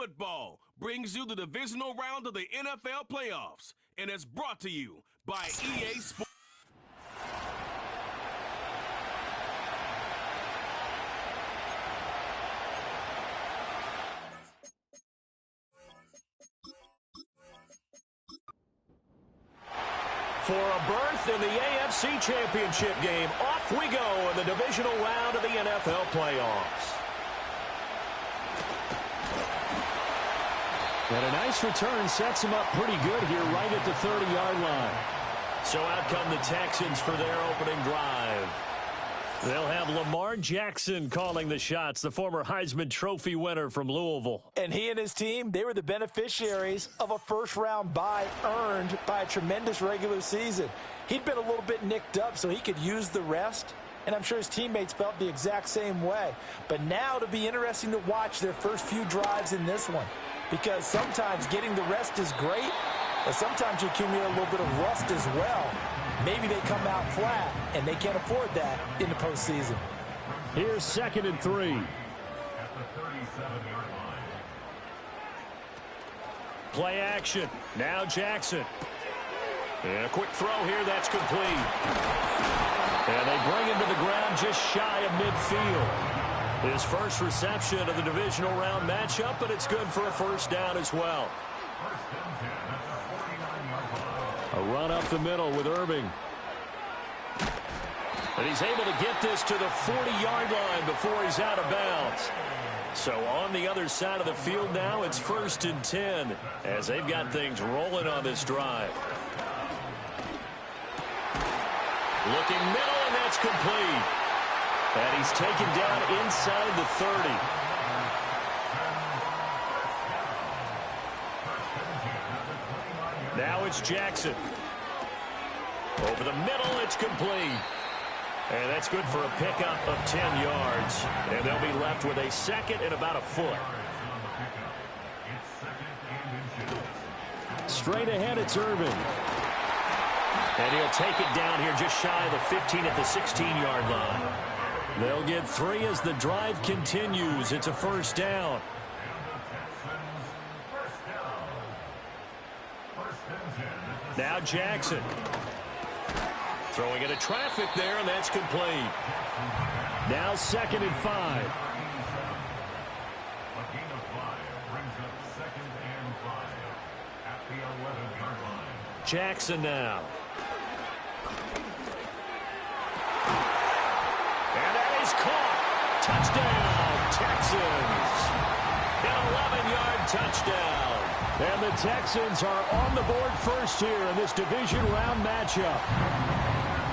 Football brings you the divisional round of the NFL playoffs and is brought to you by EA Sports. For a berth in the AFC Championship game, off we go in the divisional round of the NFL playoffs. And a nice return sets him up pretty good here right at the 30-yard line. So out come the Texans for their opening drive. They'll have Lamar Jackson calling the shots, the former Heisman Trophy winner from Louisville. And he and his team, they were the beneficiaries of a first-round bye earned by a tremendous regular season. He'd been a little bit nicked up, so he could use the rest. And I'm sure his teammates felt the exact same way. But now it'll be interesting to watch their first few drives in this one. Because sometimes getting the rest is great, but sometimes you accumulate a little bit of rust as well. Maybe they come out flat, and they can't afford that in the postseason. Here's 2nd and 3. Play action. Now Jackson. And a quick throw here. That's complete. And they bring him to the ground just shy of midfield. His first reception of the divisional round matchup, but it's good for a first down as well. A run up the middle with Irving. And he's able to get this to the 40-yard line before he's out of bounds. So on the other side of the field now, it's 1st and 10 as they've got things rolling on this drive. Looking middle, and that's complete. And he's taken down inside the 30. Now it's Jackson. Over the middle, it's complete. And that's good for a pickup of 10 yards. And they'll be left with a second and about a foot. Straight ahead, it's Irving. And he'll take it down here just shy of the 15 at the 16-yard line. They'll get 3 as the drive continues. It's a first down. Now Jackson. Throwing into traffic there, and that's complete. Now 2nd and 5. Jackson now. And that is caught. Touchdown, Texans. An 11-yard touchdown. And the Texans are on the board first here in this division round matchup.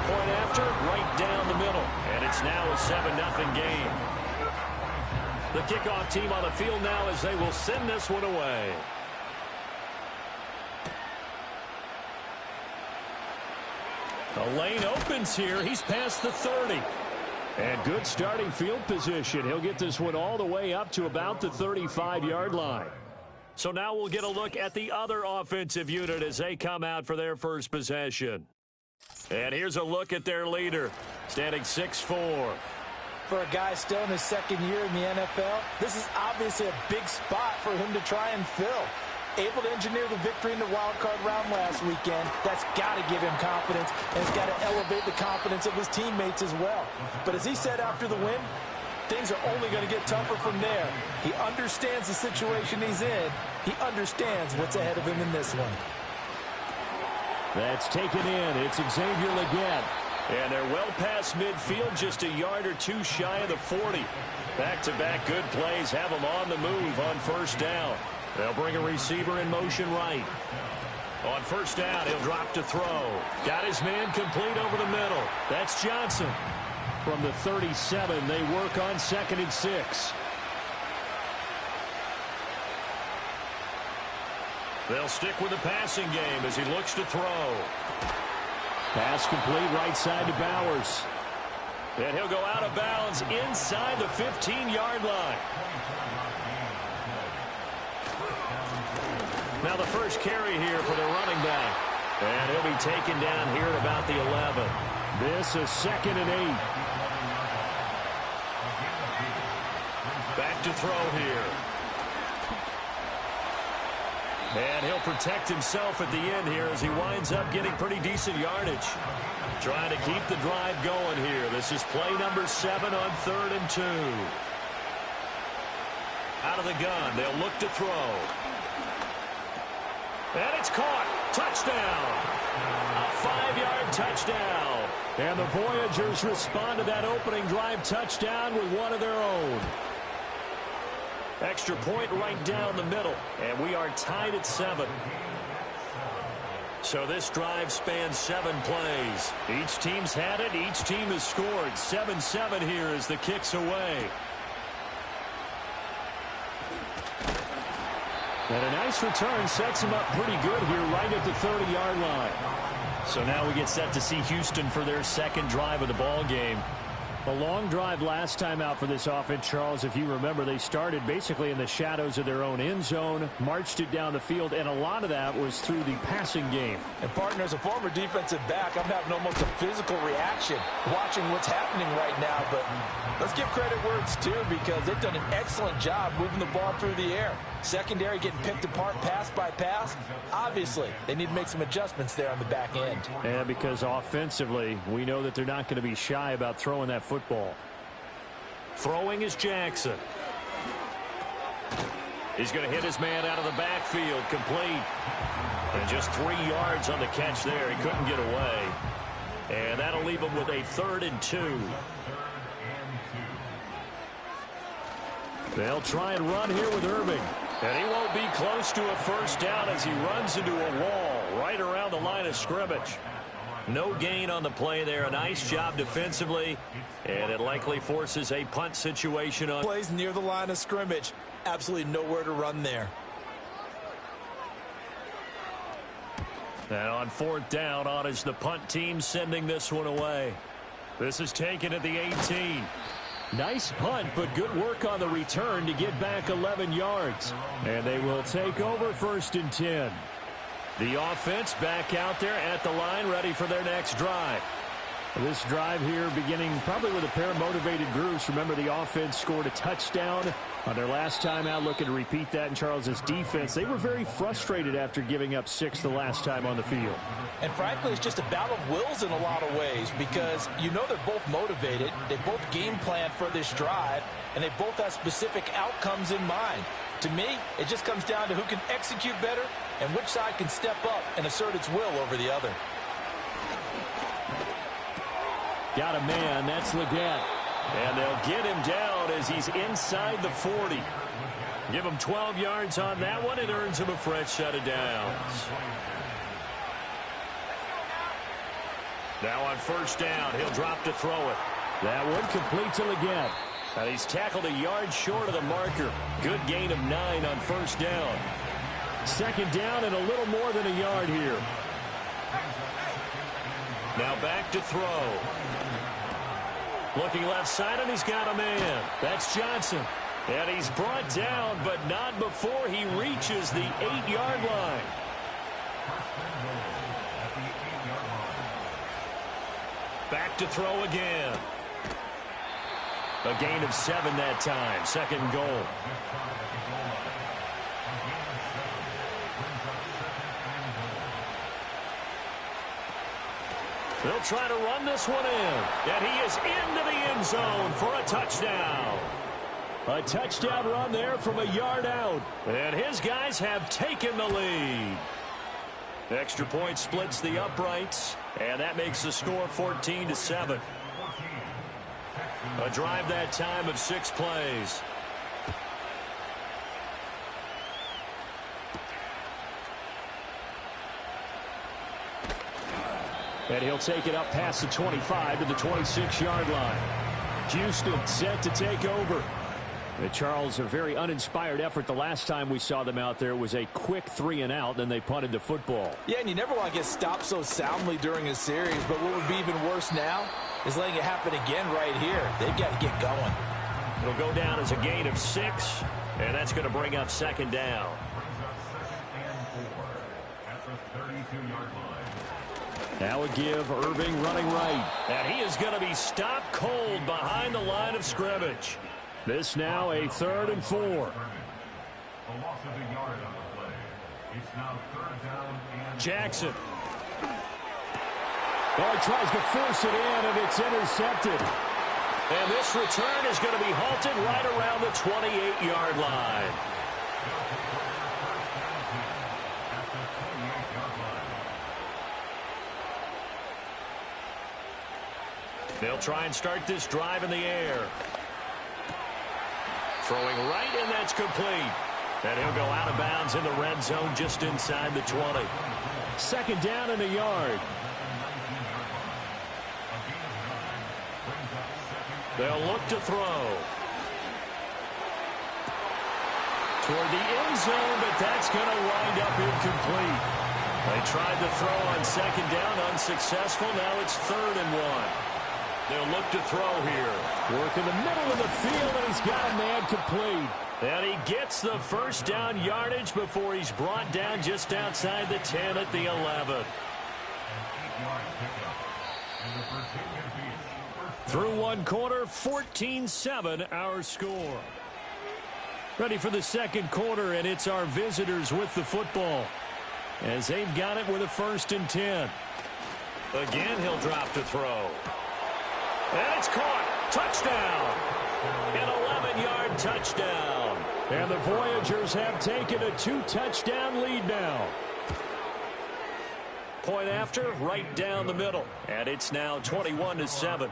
Point after, right down the middle. And it's now a 7-0 game. The kickoff team on the field now as they will send this one away. The lane opens here. He's past the 30. And good starting field position. He'll get this one all the way up to about the 35-yard line. So now we'll get a look at the other offensive unit as they come out for their first possession. And here's a look at their leader, standing 6'4". For a guy still in his second year in the NFL, this is obviously a big spot for him to try and fill. Able to engineer the victory in the wild card round last weekend. That's got to give him confidence, and it's got to elevate the confidence of his teammates as well. But as he said after the win, things are only going to get tougher from there. He understands the situation he's in. He understands what's ahead of him in this one. That's taken in. It's Xavier Legette. And they're well past midfield, just a yard or two shy of the 40. Back-to-back good plays have them on the move on first down. They'll bring a receiver in motion right. On first down, he'll drop to throw. Got his man complete over the middle. That's Johnson. From the 37, they work on 2nd and 6. They'll stick with the passing game as he looks to throw. Pass complete right side to Bowers. And he'll go out of bounds inside the 15-yard line. Now the first carry here for the running back. And he'll be taken down here at about the 11. This is 2nd and 8. Back to throw here. And he'll protect himself at the end here as he winds up getting pretty decent yardage. Trying to keep the drive going here. This is play number 7 on 3rd and 2. Out of the gun, they'll look to throw. And it's caught. Touchdown. A 5-yard touchdown. And the Voyagers respond to that opening drive touchdown with one of their own. Extra point right down the middle. And we are tied at 7. So this drive spans 7 plays. Each team's had it. Each team has scored. 7-7 here as the kick's away. And a nice return sets him up pretty good here right at the 30-yard line. So now we get set to see Houston for their second drive of the ball game. A long drive last time out for this offense, Charles. If you remember, they started basically in the shadows of their own end zone, marched it down the field, and a lot of that was through the passing game. And, partner, as a former defensive back, I'm having almost a physical reaction watching what's happening right now. But let's give credit where it's due because they've done an excellent job moving the ball through the air. Secondary getting picked apart pass by pass. Obviously, they need to make some adjustments there on the back end. And because offensively, we know that they're not going to be shy about throwing that football. Throwing is Jackson. He's going to hit his man out of the backfield, complete. And just 3 yards on the catch there. He couldn't get away. And that'll leave him with a 3rd and 2. They'll try and run here with Irving. And he won't be close to a first down as he runs into a wall right around the line of scrimmage. No gain on the play there. A nice job defensively. And it likely forces a punt situation on. Plays near the line of scrimmage. Absolutely nowhere to run there. And on 4th down, on is the punt team sending this one away. This is taken at the 18. Nice punt, but good work on the return to get back 11 yards. And they will take over 1st and 10. The offense back out there at the line, ready for their next drive. This drive here beginning probably with a pair of motivated groups. Remember, the offense scored a touchdown on their last time out. Looking to repeat that in Charles's defense. They were very frustrated after giving up 6 the last time on the field. And frankly, it's just a battle of wills in a lot of ways because you know they're both motivated. They both game plan for this drive, and they both have specific outcomes in mind. To me, it just comes down to who can execute better and which side can step up and assert its will over the other. Got a man, that's Leggett. And they'll get him down as he's inside the 40. Give him 12 yards on that one. It earns him a fresh set of downs. Now on 1st down, he'll drop to throw it. That one complete to Leggett. And he's tackled a yard short of the marker. Good gain of 9 on 1st down. 2nd down and a little more than a yard here. Now back to throw. Looking left side, and he's got a man. That's Johnson. And he's brought down, but not before he reaches the 8-yard line. Back to throw again. A gain of 7 that time. 2nd and goal. They'll try to run this one in. And he is into the end zone for a touchdown. A touchdown run there from a yard out. And his guys have taken the lead. Extra point splits the uprights. And that makes the score 14-7. A drive that time of 6 plays. And he'll take it up past the 25 to the 26-yard line. Houston set to take over. And Charles, a very uninspired effort the last time we saw them out there. It was a quick 3-and-out, then they punted the football. Yeah, and you never want to get stopped so soundly during a series, but what would be even worse now is letting it happen again right here. They've got to get going. It'll go down as a gain of 6, and that's going to bring up 2nd down. Now a give, Irving running right. And he is going to be stopped cold behind the line of scrimmage. This now a 3rd and 4. Jackson. Oh, he tries to force it in, and it's intercepted. And this return is going to be halted right around the 28-yard line. They'll try and start this drive in the air. Throwing right, and that's complete. And he'll go out of bounds in the red zone just inside the 20. Second down and a yard. They'll look to throw. Toward the end zone, but that's going to wind up incomplete. They tried to throw on second down, unsuccessful. Now it's 3rd and 1. They'll look to throw here. Work in the middle of the field, and he's got a man complete. And he gets the first down yardage before he's brought down just outside the 10 at the 11. Through one quarter, 14-7 our score. Ready for the second quarter, and it's our visitors with the football as they've got it with a 1st and 10. Again, he'll drop to throw. And it's caught. Touchdown. An 11-yard touchdown. And the Voyagers have taken a 2-touchdown lead now. Point after, right down the middle. And it's now 21-7.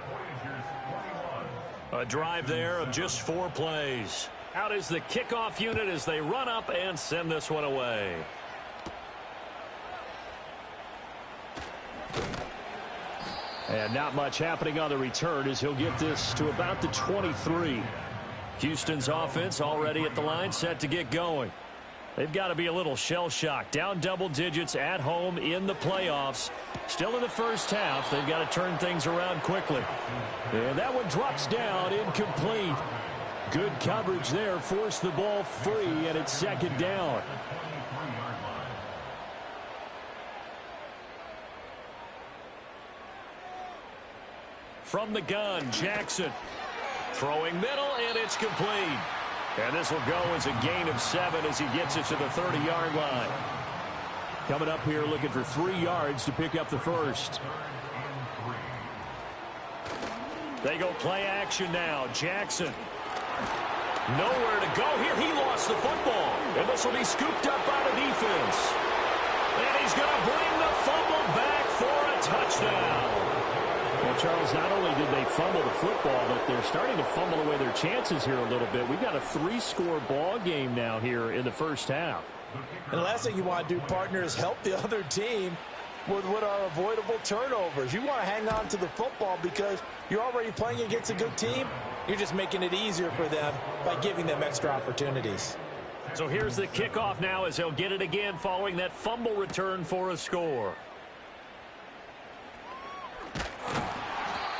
A drive there of just 4 plays. Out is the kickoff unit as they run up and send this one away. And not much happening on the return as he'll get this to about the 23. Houston's offense already at the line, set to get going. They've got to be a little shell-shocked. Down double digits at home in the playoffs. Still in the first half. They've got to turn things around quickly. And that one drops down, incomplete. Good coverage there. Forced the ball free, and it's 2nd down. From the gun, Jackson. Throwing middle, and it's complete. And this will go as a gain of 7 as he gets it to the 30-yard line. Coming up here looking for 3 yards to pick up the first. They go play action now. Jackson. Nowhere to go here. He lost the football. And this will be scooped up by the defense. And he's going to bring the fumble back for a touchdown. Well, Charles, not only did they fumble the football, but they're starting to fumble away their chances here a little bit. We've got a 3-score ball game now here in the first half. And the last thing you want to do, partner, is help the other team with what are avoidable turnovers. You want to hang on to the football because you're already playing against a good team. You're just making it easier for them by giving them extra opportunities. So here's the kickoff now as he'll get it again following that fumble return for a score.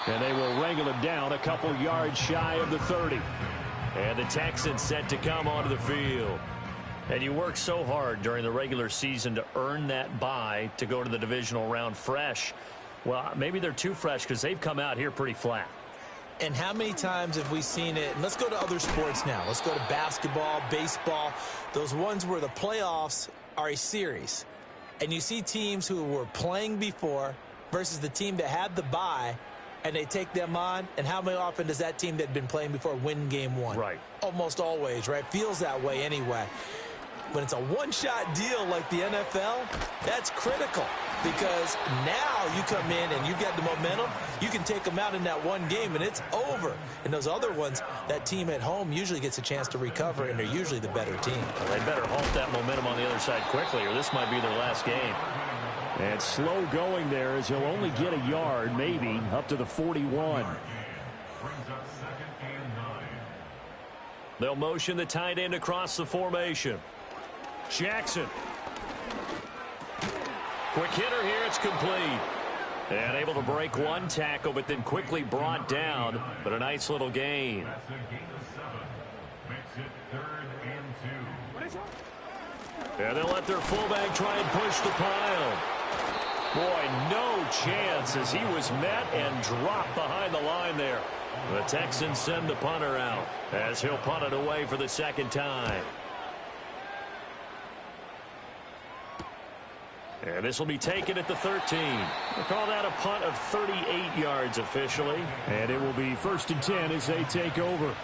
And they will wrangle him down a couple yards shy of the 30. And the Texans set to come onto the field. And you work so hard during the regular season to earn that bye to go to the divisional round fresh. Well, maybe they're too fresh because they've come out here pretty flat. And how many times have we seen it? And let's go to other sports now. Let's go to basketball, baseball, those ones where the playoffs are a series. And you see teams who were playing before versus the team that had the bye, and they take them on, and how many often does that team that had been playing before win game 1? Right. Almost always, right? Feels that way anyway. When it's a one-shot deal like the NFL, that's critical because now you come in and you get the momentum. You can take them out in that one game, and it's over. And those other ones, that team at home usually gets a chance to recover, and they're usually the better team. Well, they better halt that momentum on the other side quickly, or this might be their last game. And slow going there as he'll only get a yard, maybe, up to the 41. They'll motion the tight end across the formation. Jackson. Quick hitter here, it's complete. And able to break one tackle, but then quickly brought down. But a nice little gain. And they'll let their fullback try and push the pile. Boy, no chance as he was met and dropped behind the line there. The Texans send the punter out as he'll punt it away for the second time. And this will be taken at the 13. We'll call that a punt of 38 yards officially. And it will be 1st and 10 as they take over.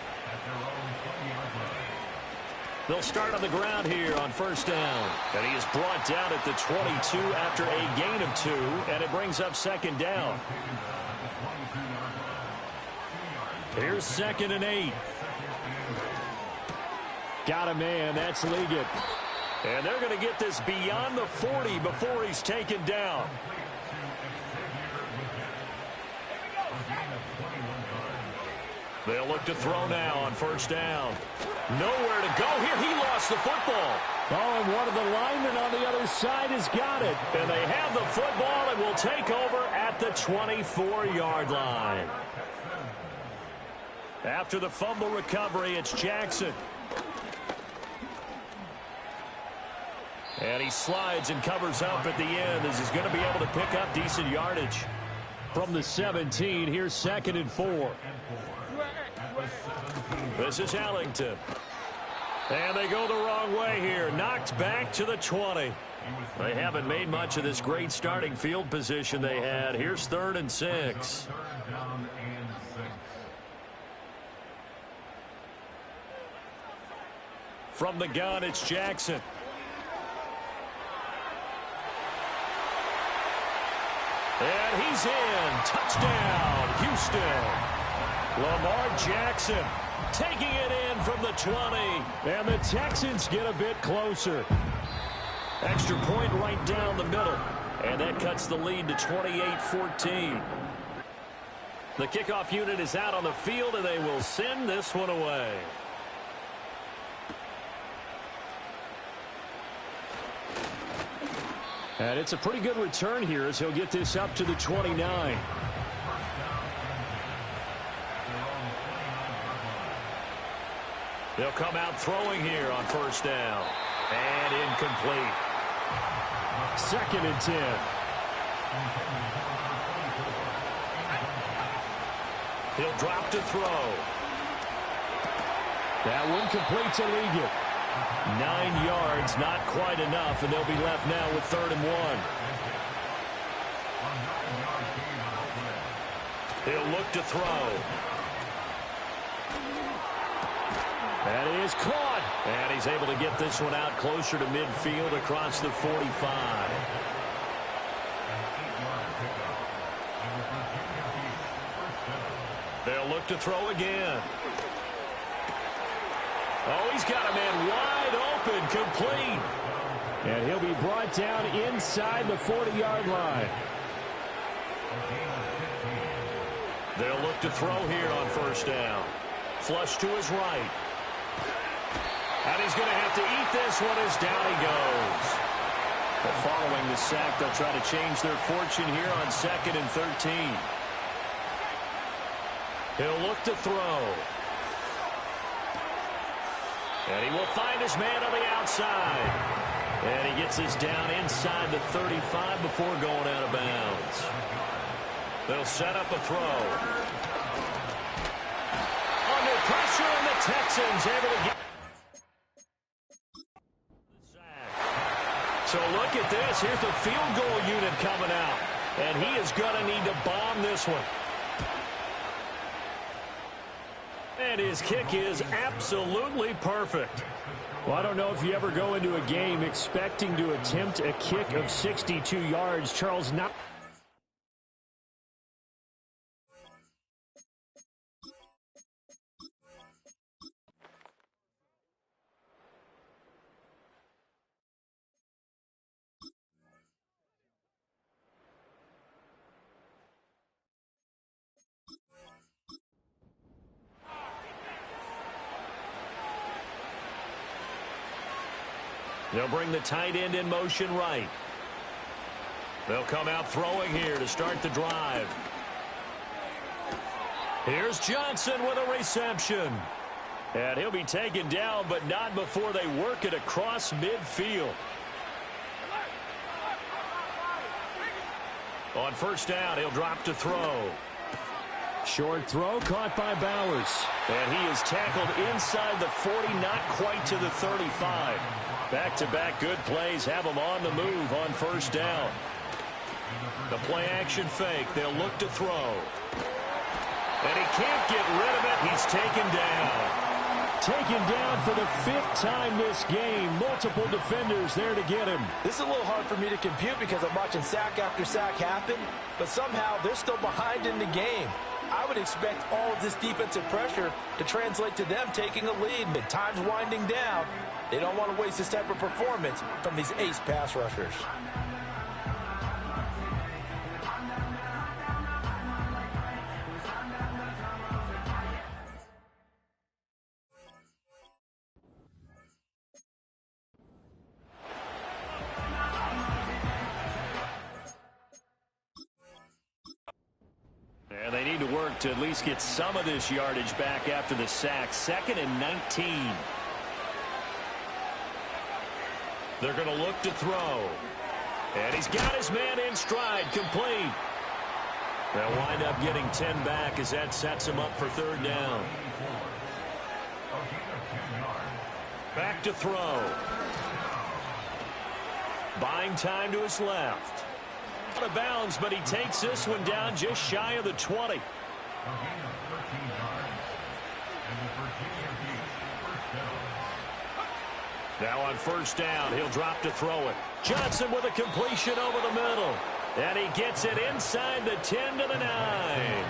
They'll start on the ground here on 1st down. And he is brought down at the 22 after a gain of 2. And it brings up 2nd down. Here's 2nd and 8. Got a man. That's Liggett. And they're going to get this beyond the 40 before he's taken down. They'll look to throw now on 1st down. Nowhere to go here. He lost the football. Oh, and one of the linemen on the other side has got it. And they have the football and will take over at the 24-yard line. After the fumble recovery, it's Jackson. And he slides and covers up at the end as he's going to be able to pick up decent yardage. From the 17, here's 2nd and 4. This is Ellington. And they go the wrong way here. Knocked back to the 20. They haven't made much of this great starting field position they had. Here's 3rd and 6. From the gun, it's Jackson. And he's in. Touchdown, Houston. Lamar Jackson taking it in from the 20. And the Texans get a bit closer. Extra point right down the middle. And that cuts the lead to 28-14. The kickoff unit is out on the field, and they will send this one away. And it's a pretty good return here as he'll get this up to the 29. They'll come out throwing here on 1st down. And incomplete. 2nd and 10. He'll drop to throw. That one complete to Liggett. 9 yards, not quite enough, and they'll be left now with 3rd and 1. He'll look to throw. That is caught. And he's able to get this one out closer to midfield across the 45. They'll look to throw again. Oh, he's got a man wide open, complete. And he'll be brought down inside the 40-yard line. They'll look to throw here on 1st down. Flush to his right. And he's going to have to eat this one as down he goes. But following the sack, they'll try to change their fortune here on 2nd and 13. He'll look to throw. And he will find his man on the outside. And he gets this down inside the 35 before going out of bounds. They'll set up a throw. Under pressure, and the Texans able to get the sack. So look at this. Here's the field goal unit coming out. And he is going to need to bomb this one. And his kick is absolutely perfect. Well, I don't know if you ever go into a game expecting to attempt a kick of 62 yards. Charles, not... They'll bring the tight end in motion right. They'll come out throwing here to start the drive. Here's Johnson with a reception. And he'll be taken down, but not before they work it across midfield. On 1st down, he'll drop to throw. Short throw caught by Bowers. And he is tackled inside the 40, not quite to the 35. Back-to-back good plays have them on the move on first down. The play-action fake. They'll look to throw. And he can't get rid of it. He's taken down. Taken down for the 5th time this game. Multiple defenders there to get him. This is a little hard for me to compute because I'm watching sack after sack happen, but somehow they're still behind in the game. I would expect all of this defensive pressure to translate to them taking a lead. But time's winding down. They don't want to waste this type of performance from these ace pass rushers. And they need to work to at least get some of this yardage back after the sack. 2nd and 19. They're going to look to throw. And he's got his man in stride, complete. They'll wind up getting 10 back as that sets him up for 3rd down. Back to throw. Buying time to his left. Out of bounds, but he takes this one down just shy of the 20. Now on first down, he'll drop to throw it. Johnson with a completion over the middle. And he gets it inside the 10 to the 9.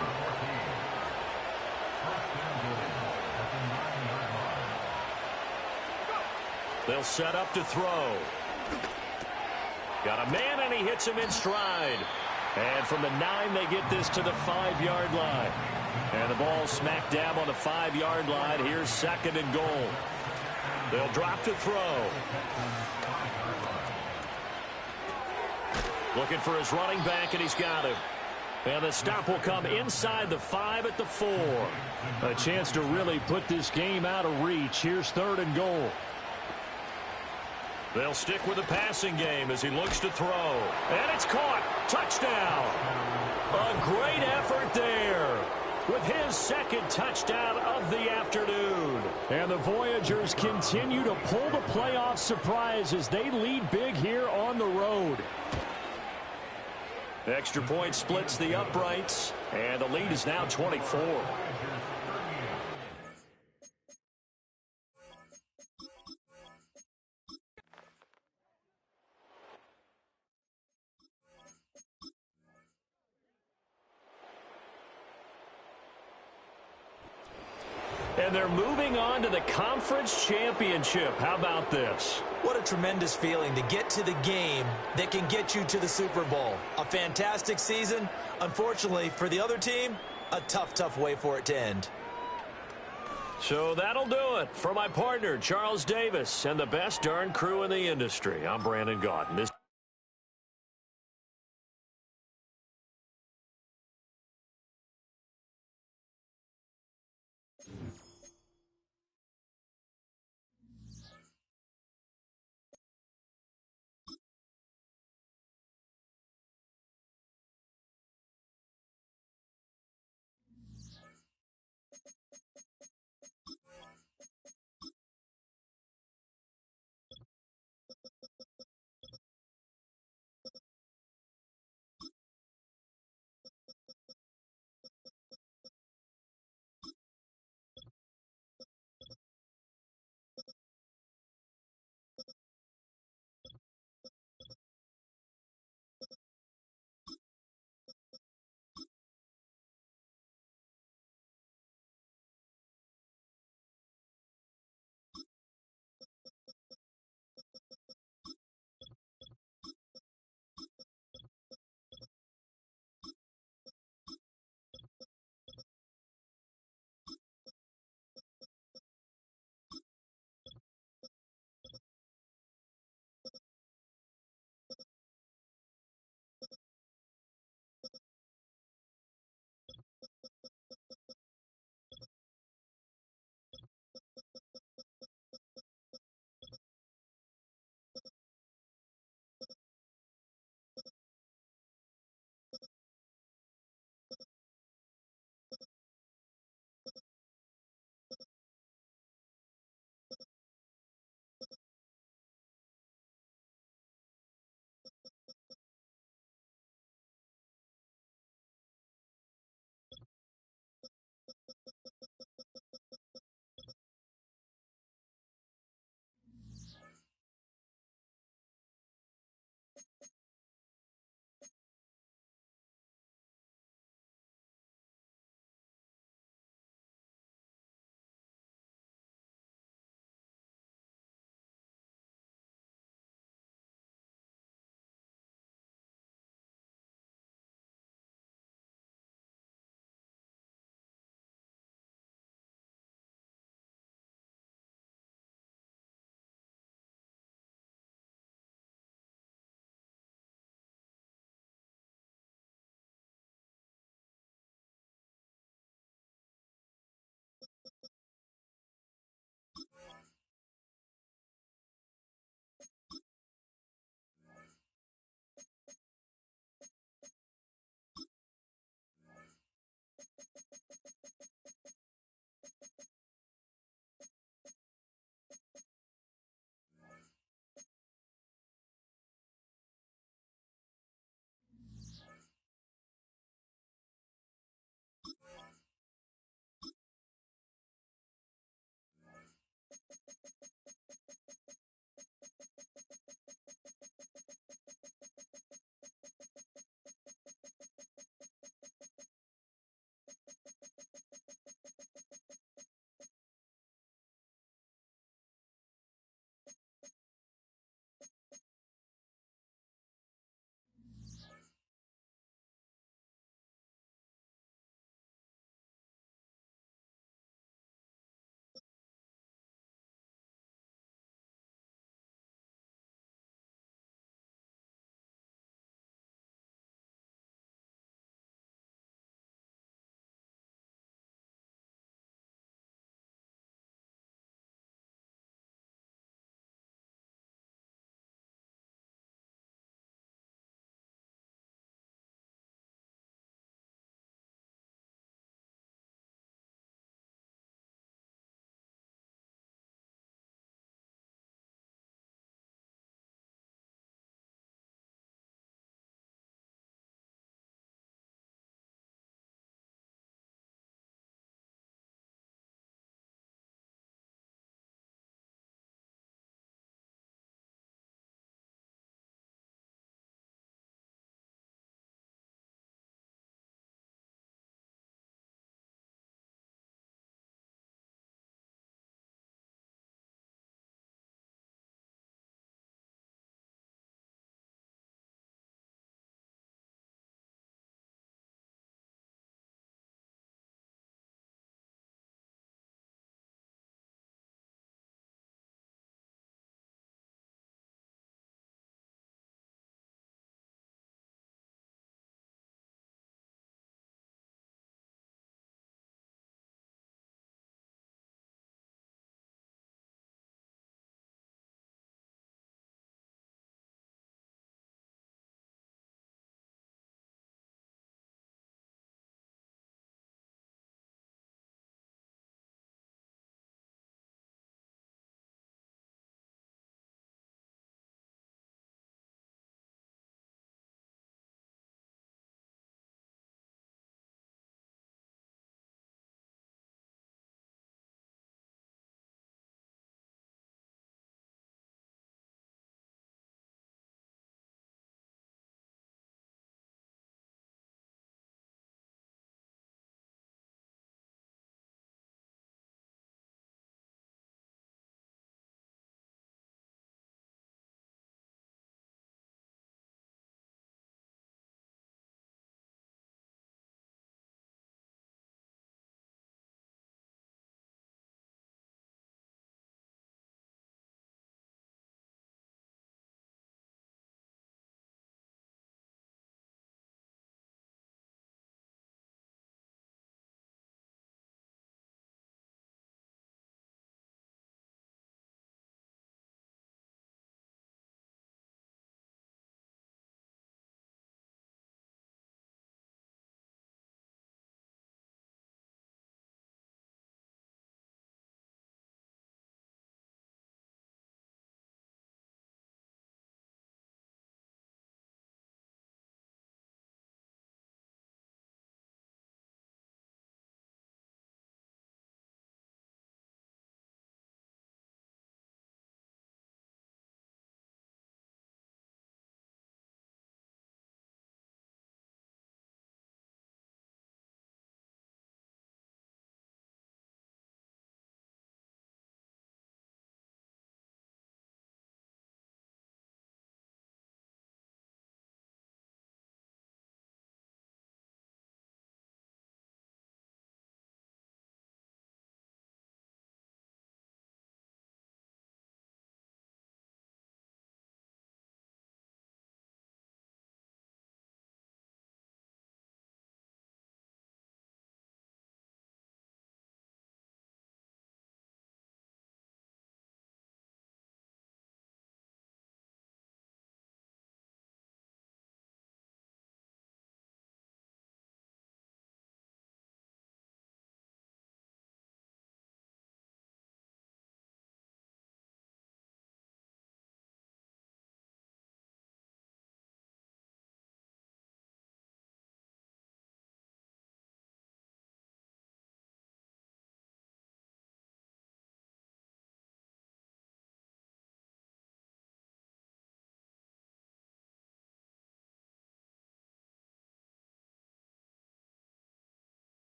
They'll set up to throw. Got a man, and he hits him in stride. And from the 9, they get this to the 5-yard line. And the ball smack dab on the 5-yard line. Here's 2nd and goal. They'll drop to throw. Looking for his running back, and he's got him. And the stop will come inside the 5 at the 4. A chance to really put this game out of reach. Here's 3rd and goal. They'll stick with the passing game as he looks to throw. And it's caught. Touchdown. A great effort there with his 2nd touchdown of the afternoon. And the Voyagers continue to pull the playoff surprise as they lead big here on the road. Extra point splits the uprights, and the lead is now 24. And they're moving on to the conference championship. How about this? What a tremendous feeling to get to the game that can get you to the Super Bowl. A fantastic season. Unfortunately, for the other team, a tough, tough way for it to end. So that'll do it for my partner, Charles Davis, and the best darn crew in the industry. I'm Brandon Gaudin. This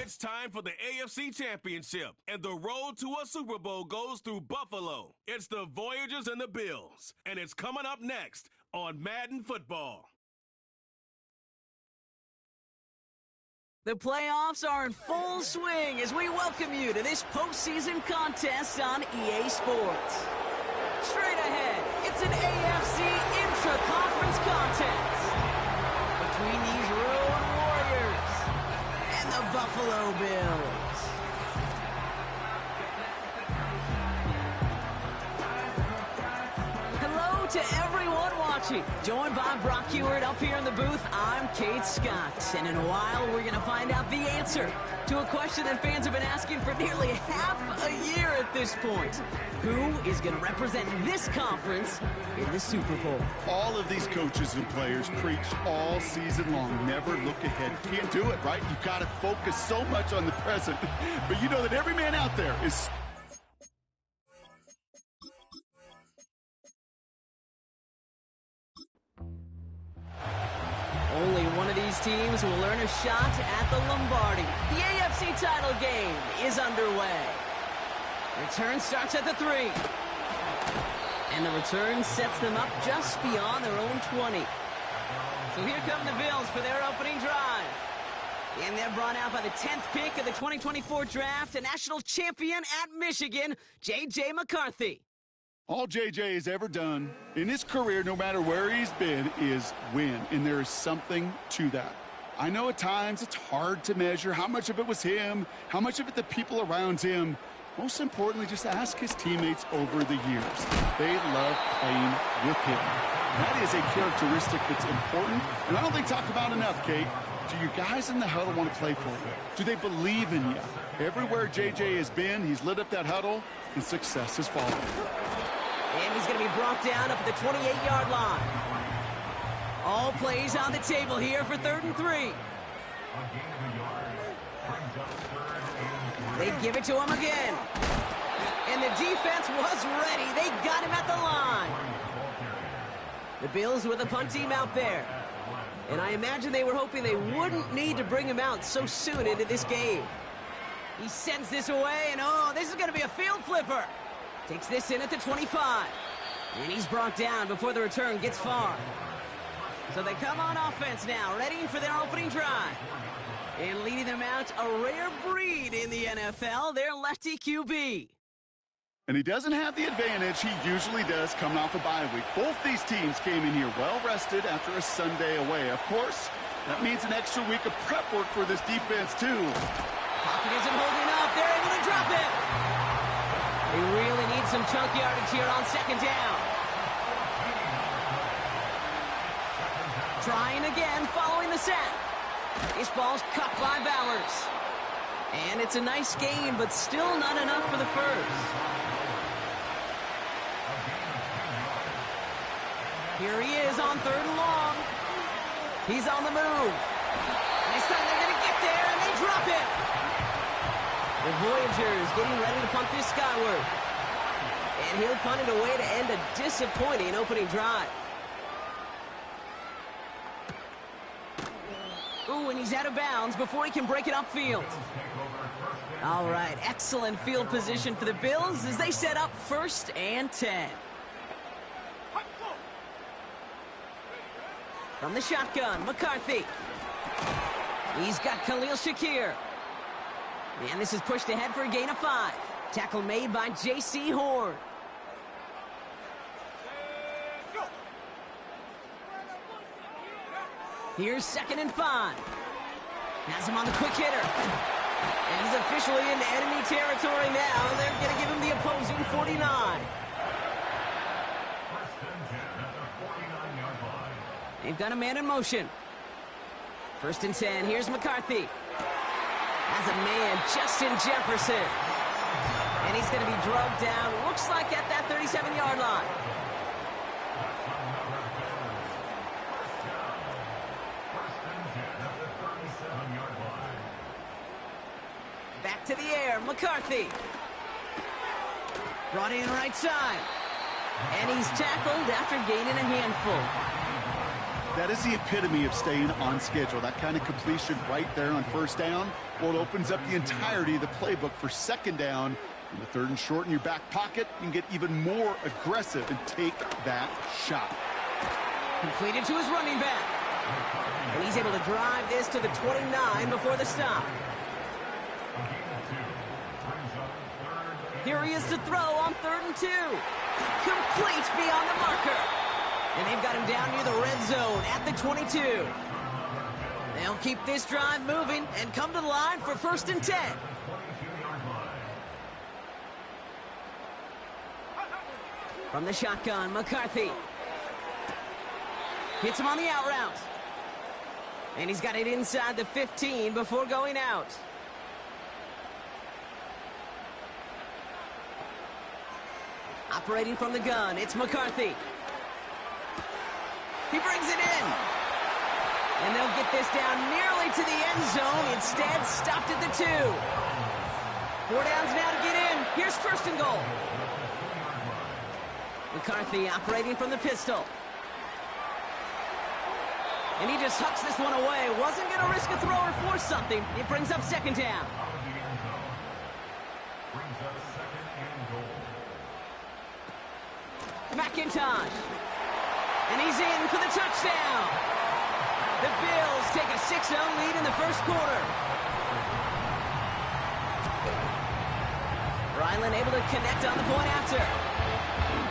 It's time for the AFC Championship, and the road to a Super Bowl goes through Buffalo. It's the Voyagers and the Bills, and it's coming up next on Madden Football. The playoffs are in full swing as we welcome you to this postseason contest on EA Sports. Straight ahead, it's an AFC intra-conference contest between these Road Warriors and the Buffalo Bills. Hello to everyone watching. Joined by Brock Ewart up here in the booth, I'm Kate Scott. And in a while, we're going to find out the answer to a question that fans have been asking for nearly half a year at this point. Who is going to represent this conference in the Super Bowl? All of these coaches and players preach all season long, never look ahead. You can't do it, right? You've got to focus so much on the present. But you know that every man out there is... Only one of these teams will earn a shot at the Lombardi. The AFC title game is underway. Return starts at the 3. And the return sets them up just beyond their own 20. So here come the Bills for their opening drive. And they're brought out by the 10th pick of the 2024 draft, a national champion at Michigan, J.J. McCarthy. All J.J. has ever done in his career, no matter where he's been, is win. And there is something to that. I know at times it's hard to measure how much of it was him, how much of it the people around him. Most importantly, just ask his teammates over the years. They love playing with him. That is a characteristic that's important, and I don't think talked about enough, Kate. Do your guys in the huddle want to play for you? Do they believe in you? Everywhere J.J. has been, he's lit up that huddle, and success has followed. And he's going to be brought down up at the 28-yard line. All plays on the table here for 3rd and 3. They give it to him again. And the defense was ready. They got him at the line. The Bills with a punt team out there. And I imagine they were hoping they wouldn't need to bring him out so soon into this game. He sends this away, and oh, this is going to be a field flipper. Takes this in at the 25. And he's brought down before the return gets far. So they come on offense now, ready for their opening drive. And leading them out, a rare breed in the NFL, their lefty QB. And he doesn't have the advantage he usually does coming off a bye week. Both these teams came in here well-rested after a Sunday away. Of course, that means an extra week of prep work for this defense, too. Pocket isn't holding up. They're able to drop it. They really need some chunk yardage here on 2nd down. Trying again following the sack. This ball's cut by Bowers. And it's a nice gain, but still not enough for the first. Here he is on 3rd and long. He's on the move. This time they're going to get there, and they drop it. The Voyagers getting ready to punt this skyward. And he'll punt it away to end a disappointing opening drive. Ooh, and he's out of bounds before he can break it upfield. All right, excellent field position for the Bills as they set up 1st and 10. From the shotgun, McCarthy. He's got Khalil Shakir. And this is pushed ahead for a gain of 5. Tackle made by J.C. Horn. Here's 2nd and 5. Has him on the quick hitter. And he's officially into enemy territory now. They're going to give him the opposing 49. They've got a man in motion. 1st and 10. Here's McCarthy. Has a man, Justin Jefferson. And he's going to be drugged down, looks like at that 37-yard line. Back to the air, McCarthy. Brought in right side. And he's tackled after gaining a handful. That is the epitome of staying on schedule. That kind of completion right there on first down. Well, it opens up the entirety of the playbook for second down. In the third and short in your back pocket, you can get even more aggressive and take that shot. Completed to his running back. And he's able to drive this to the 29 before the stop. Here he is to throw on 3rd and 2. Complete beyond the marker. And they've got him down near the red zone at the 22. They'll keep this drive moving and come to the line for 1st and 10. From the shotgun, McCarthy. Hits him on the out route. And he's got it inside the 15 before going out. Operating from the gun, it's McCarthy. He brings it in. And they'll get this down nearly to the end zone. Instead, stopped at the 2. 4 downs now to get in. Here's 1st and goal. McCarthy operating from the pistol. And he just hucks this one away. Wasn't going to risk a throw or force something. It brings up 2nd down. McIntosh. And he's in for the touchdown. The Bills take a 6-0 lead in the first quarter. Ryland able to connect on the point after.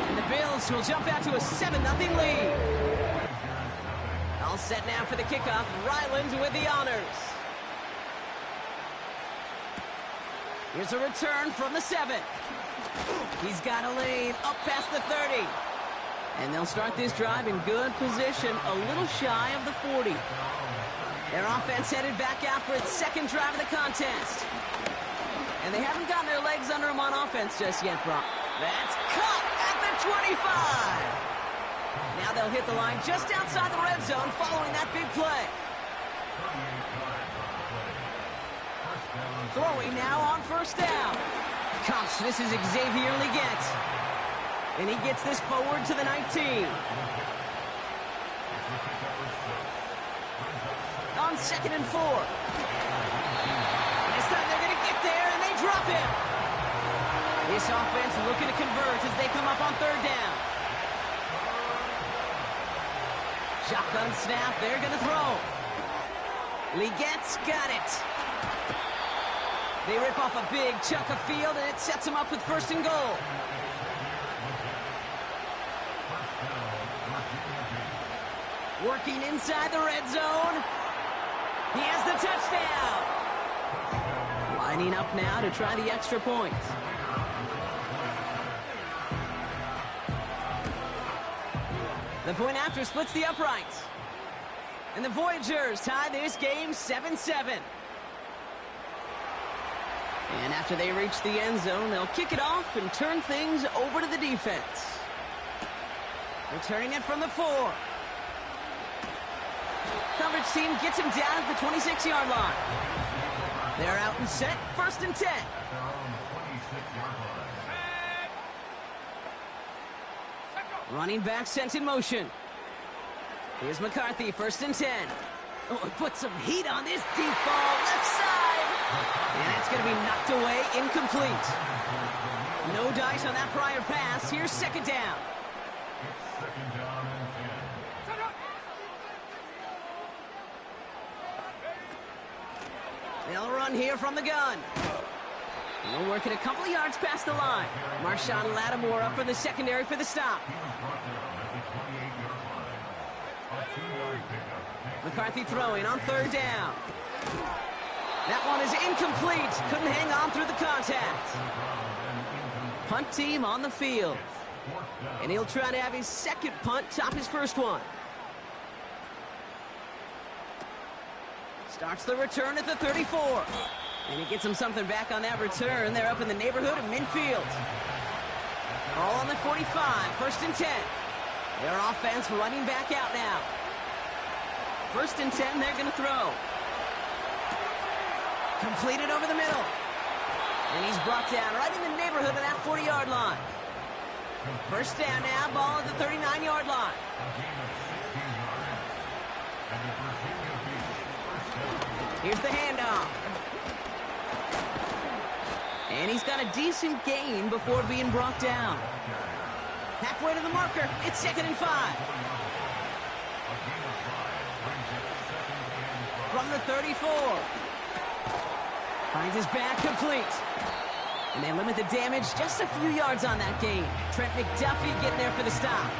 And the Bills will jump out to a 7-0 lead. All set now for the kickoff. Ryland with the honors. Here's a return from the 7. He's got a lane up past the 30. And they'll start this drive in good position, a little shy of the 40. Their offense headed back out for its 2nd drive of the contest. And they haven't gotten their legs under them on offense just yet, Brock. That's caught at the 25. Now they'll hit the line just outside the red zone following that big play. Throwing now on 1st down. Gosh, this is Xavier Legette. And he gets this forward to the 19. On 2nd and 4. This time they're going to get there, and they drop him. This offense looking to convert as they come up on 3rd down. Shotgun snap, they're going to throw. Legette's got it. They rip off a big chunk of field, and it sets them up with 1st and goal. Working inside the red zone. He has the touchdown. Lining up now to try the extra point. The point after splits the uprights. And the Voyagers tie this game 7-7. And after they reach the end zone, they'll kick it off and turn things over to the defense. Returning it from the 4. Coverage team gets him down at the 26-yard line. They're out and set, 1st and 10. Running back sent in motion. Here's McCarthy, 1st and 10. Oh, put some heat on this deep ball, left side. And that's going to be knocked away, incomplete. No dice on that prior pass. Here's 2nd down. They'll run here from the gun. They'll work it a couple of yards past the line. Marshawn Lattimore up for the secondary for the stop. McCarthy throwing on 3rd down. That one is incomplete. Couldn't hang on through the contact. Punt team on the field. And he'll try to have his 2nd punt top his 1st one. Starts the return at the 34. And he gets him something back on that return. They're up in the neighborhood of midfield. All on the 45, 1st and 10. Their offense running back out now. 1st and 10, they're going to throw. Completed over the middle. And he's brought down right in the neighborhood of that 40-yard line. 1st down now, ball at the 39-yard line. Here's the handoff. And he's got a decent gain before being brought down. Halfway to the marker. It's 2nd and 5. From the 34. Finds his back complete. And they limit the damage just a few yards on that gain. Trent McDuffie getting there for the stop.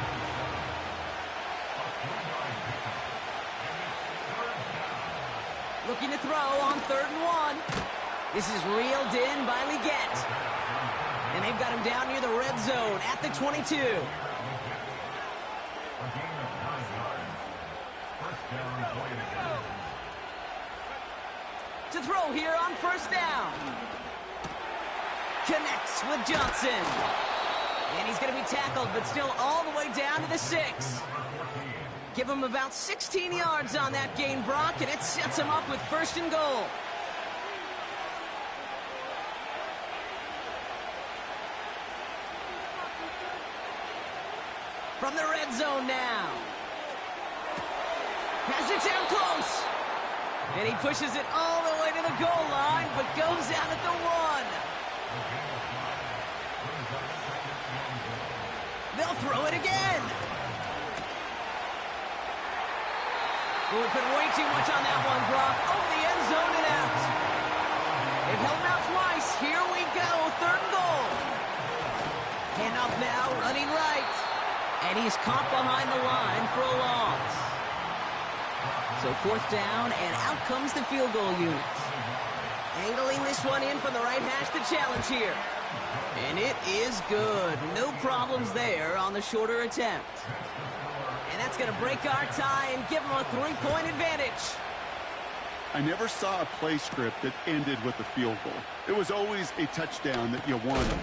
Looking to throw on 3rd and 1. This is reeled in by Leggett. And they've got him down near the red zone at the 22. To throw here on 1st down. Connects with Johnson. And he's going to be tackled, but still all the way down to the 6. Give him about 16 yards on that gain, Brock, and it sets him up with 1st and goal. From the red zone now. Has it down close. And he pushes it all the way to the goal line, but goes out at the 1. They'll throw it again. We've been way too much on that one, Brock. Over the end zone and out. They've held him out twice. Here we go. 3rd and goal. Hand off now, running right. And he's caught behind the line for a loss. So 4th down, and out comes the field goal unit. Angling this one in from the right hash to challenge here. And it is good. No problems there on the shorter attempt. And that's going to break our tie and give them a 3-point advantage. I never saw a play script that ended with a field goal. It was always a touchdown that you wanted.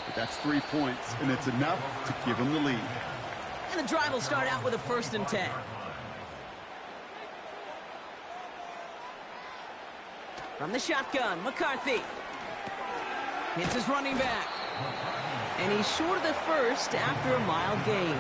But that's 3 points, and it's enough to give them the lead. And the drive will start out with a 1st and 10. From the shotgun, McCarthy. Hits his running back. And he's short of the 1st after a mild gain.